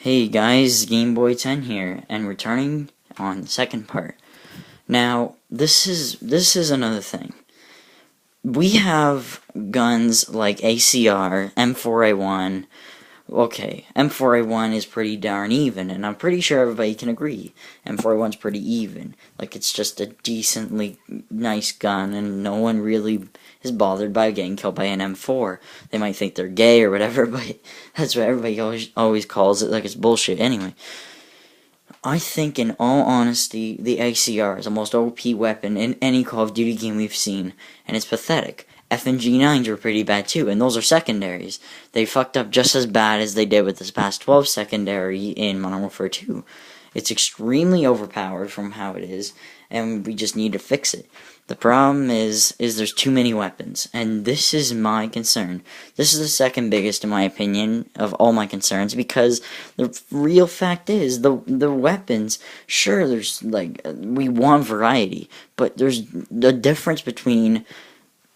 Hey guys, Gameboii10 here, and returning on the second part. Now, this is another thing. We have guns like ACR, M4A1. Okay, M4A1 is pretty darn even, and I'm pretty sure everybody can agree. M4A1's pretty even. Like, it's just a decently nice gun, and no one really is bothered by getting killed by an M4. They might think they're gay or whatever, but that's what everybody always calls it, like it's bullshit anyway. I think, in all honesty, the ACR is the most OP weapon in any Call of Duty game we've seen, and it's pathetic. FNG9s were pretty bad too, and those are secondaries. They fucked up just as bad as they did with this past 12 secondary in Modern Warfare 2. It's extremely overpowered from how it is, and we just need to fix it. The problem is there's too many weapons, and this is my concern. This is the second biggest, in my opinion, of all my concerns, because the real fact is, the weapons, sure, there's, like, we want variety, but there's the difference between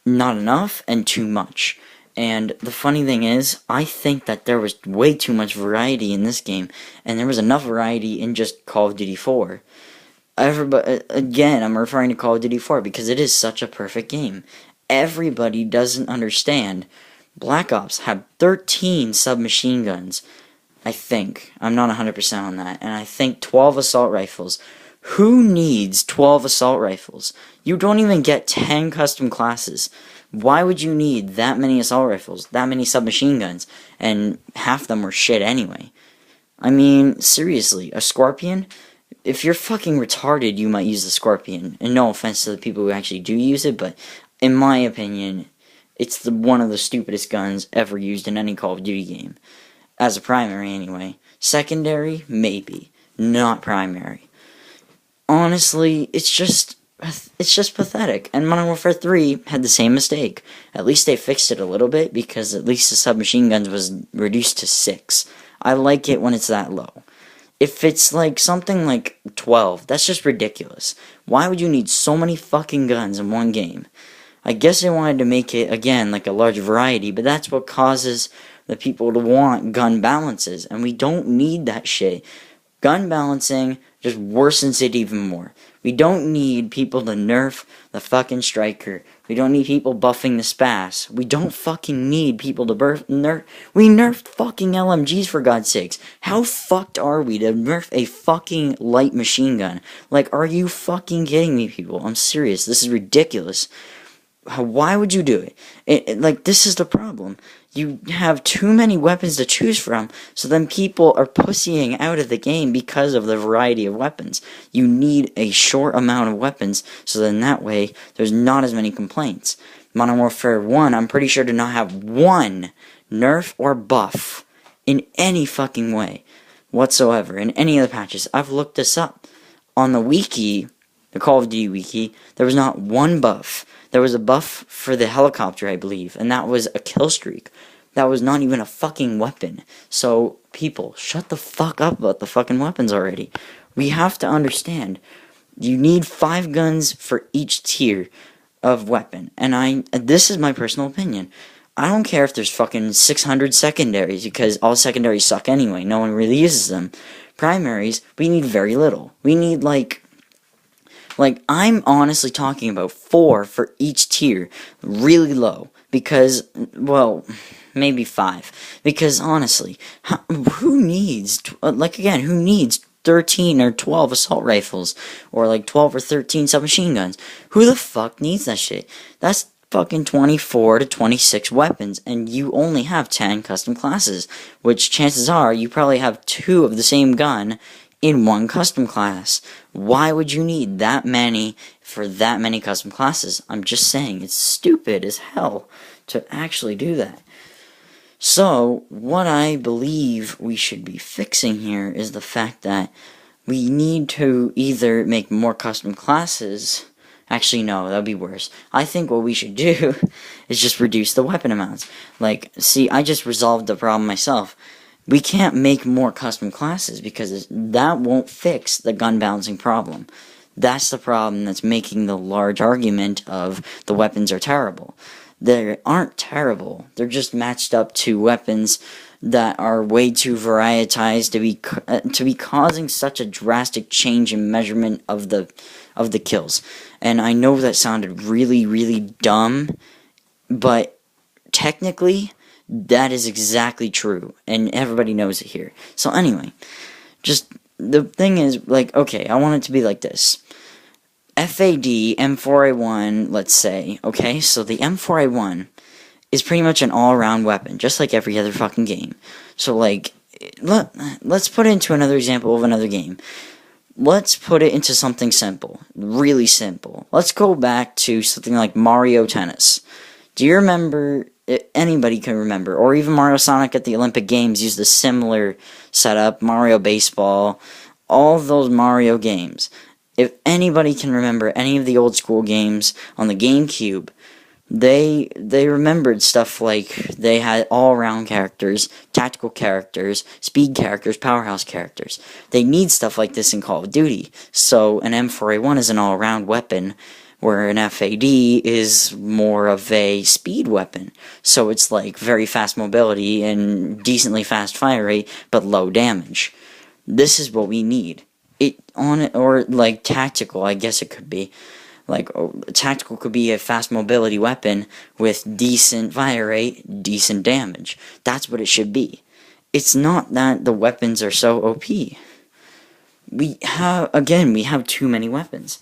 not enough and too much. And the funny thing is, I think that there was way too much variety in this game, and there was enough variety in just Call of Duty 4. Everybody, again, I'm referring to Call of Duty 4 because it is such a perfect game. Everybody doesn't understand. Black Ops had 13 submachine guns, I think. I'm not 100% on that. And I think 12 assault rifles. Who needs 12 assault rifles? You don't even get 10 custom classes. Why would you need that many assault rifles, that many submachine guns, and half them were shit anyway? I mean, seriously, a Scorpion? If you're fucking retarded, you might use the Scorpion. And no offense to the people who actually do use it, but in my opinion, it's one of the stupidest guns ever used in any Call of Duty game. As a primary, anyway. Secondary, maybe. Not primary. Honestly, it's just pathetic. And Modern Warfare 3 had the same mistake. At least they fixed it a little bit, because at least the submachine guns was reduced to 6. I like it when it's that low. If it's like something like 12, that's just ridiculous. Why would you need so many fucking guns in one game? I guess they wanted to make it, again, like a large variety, but that's what causes the people to want gun balances, and we don't need that shit. Gun balancing just worsens it even more. We don't need people to nerf the fucking striker. We don't need people buffing the spas. We don't fucking need people to nerf. We nerfed fucking LMGs, for God's sakes. How fucked are we to nerf a fucking light machine gun? Like, are you fucking kidding me, people? I'm serious. This is ridiculous. Why would you do it? Like, this is the problem. You have too many weapons to choose from, so then people are pussying out of the game because of the variety of weapons. You need a short amount of weapons, so then that way, there's not as many complaints. Modern Warfare 1, I'm pretty sure, did not have one nerf or buff in any fucking way whatsoever, in any of the patches. I've looked this up. On the wiki, the Call of Duty wiki, there was not one buff. There was a buff for the helicopter, I believe, and that was a kill streak. That was not even a fucking weapon. So, people, shut the fuck up about the fucking weapons already. We have to understand, you need 5 guns for each tier of weapon. And this is my personal opinion. I don't care if there's fucking 600 secondaries, because all secondaries suck anyway. No one really uses them. Primaries, we need very little. We need, like, I'm honestly talking about 4 for each tier, really low, because, well, maybe 5, because honestly, who needs, who needs 13 or 12 assault rifles, or like 12 or 13 submachine guns? Who the fuck needs that shit? That's fucking 24 to 26 weapons, and you only have 10 custom classes, which chances are you probably have 2 of the same gun in one custom class. Why would you need that many for that many custom classes? I'm just saying, it's stupid as hell to actually do that. So, what I believe we should be fixing here is the fact that we need to either make more custom classes. Actually, no, that would be worse. I think what we should do is just reduce the weapon amounts. Like, see, I just resolved the problem myself. We can't make more custom classes because that won't fix the gun balancing problem. That's the problem that's making the large argument of the weapons are terrible. They aren't terrible. They're just matched up to weapons that are way too varietized to be causing such a drastic change in measurement of the kills. And I know that sounded really, really dumb, but technically that is exactly true, and everybody knows it here. So anyway, just the thing is, like, okay, I want it to be like this. FAD M4A1, let's say, okay? So the M4A1 is pretty much an all-around weapon, just like every other fucking game. So, like, let's put it into another example of another game. Let's put it into something simple, really simple. Let's go back to something like Mario Tennis. Do you remember, anybody can remember, or even Mario Sonic at the Olympic Games used a similar setup, Mario Baseball, all those Mario games. If anybody can remember any of the old school games on the GameCube, they remembered stuff like they had all-around characters, tactical characters, speed characters, powerhouse characters. They need stuff like this in Call of Duty. So an M4A1 is an all-around weapon, where an FAD is more of a speed weapon. So it's like very fast mobility and decently fast fire rate, but low damage. This is what we need. Or like tactical, I guess it could be. Like, tactical could be a fast mobility weapon with decent fire rate, decent damage. That's what it should be. It's not that the weapons are so OP. We have too many weapons.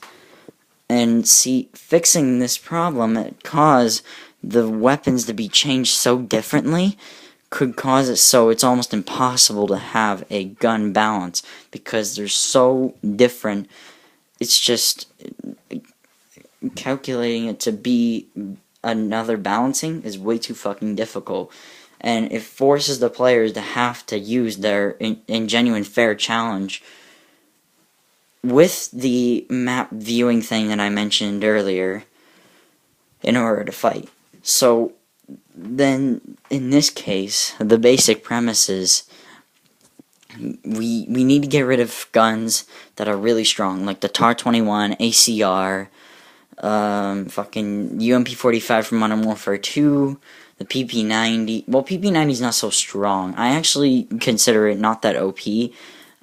And see, fixing this problem, it caused the weapons to be changed so differently, could cause it so it's almost impossible to have a gun balance, because they're so different. It's just calculating it to be another balancing is way too fucking difficult, and it forces the players to have to use their genuine fair challenge with the map viewing thing that I mentioned earlier in order to fight. So then in this case, the basic premise is we need to get rid of guns that are really strong, like the TAR-21, ACR, fucking UMP-45 from Modern Warfare 2, the PP-90. Well, PP-90 is not so strong. I actually consider it not that OP.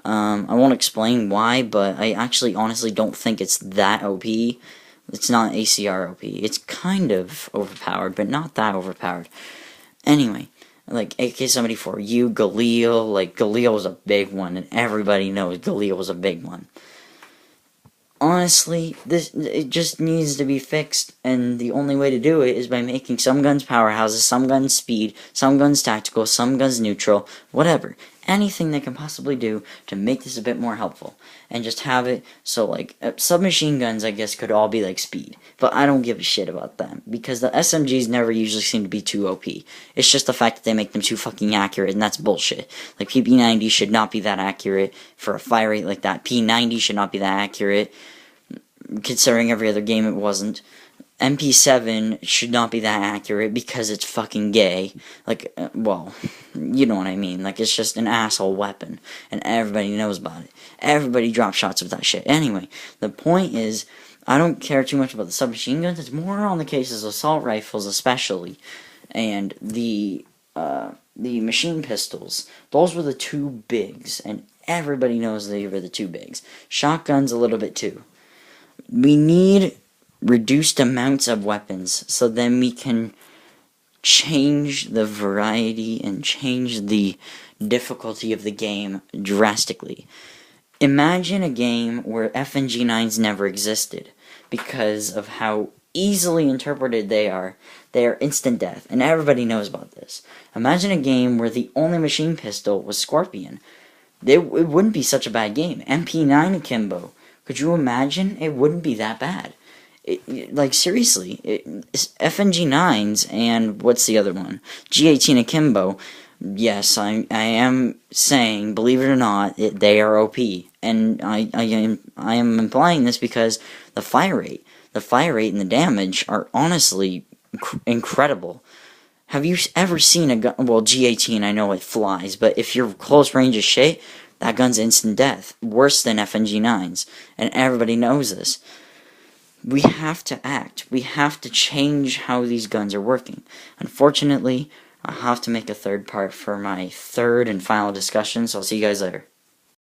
I won't explain why, but I actually honestly don't think it's that OP. It's not ACR OP. It's kind of overpowered, but not that overpowered. Anyway, like AK-74U, Galil, like Galil was a big one, and everybody knows Galil was a big one. Honestly, it just needs to be fixed, and the only way to do it is by making some guns powerhouses, some guns speed, some guns tactical, some guns neutral, whatever. Anything they can possibly do to make this a bit more helpful, and just have it so, like, submachine guns, I guess, could all be like speed, but I don't give a shit about them, because the SMGs never usually seem to be too OP. It's just the fact that they make them too fucking accurate, and that's bullshit. Like, PP-90 should not be that accurate for a fire rate like that. P-90 should not be that accurate, considering every other game it wasn't. MP7 should not be that accurate because it's fucking gay. Like, well, you know what I mean. Like, it's just an asshole weapon, and everybody knows about it. Everybody drops shots with that shit. Anyway, the point is, I don't care too much about the submachine guns. It's more on the cases of assault rifles, especially, and the machine pistols. Those were the two bigs, and everybody knows they were the two bigs. Shotguns a little bit too. We need reduced amounts of weapons, so then we can change the variety and change the difficulty of the game drastically. Imagine a game where FNG9s never existed because of how easily interpreted they are. They are instant death, and everybody knows about this. Imagine a game where the only machine pistol was Scorpion. It wouldn't be such a bad game. MP9 akimbo. Could you imagine? It wouldn't be that bad. Like, seriously, FNG9s and what's the other one? G18 akimbo. Yes, I am saying, believe it or not, they are OP, and I am implying this because the fire rate and the damage are honestly incredible. Have you ever seen a gun? Well, G18, I know it flies, but if you're close range as shit, that gun's instant death, worse than FNG9s, and everybody knows this. We have to act. We have to change how these guns are working. Unfortunately, I'll have to make a third part for my third and final discussion, so I'll see you guys later.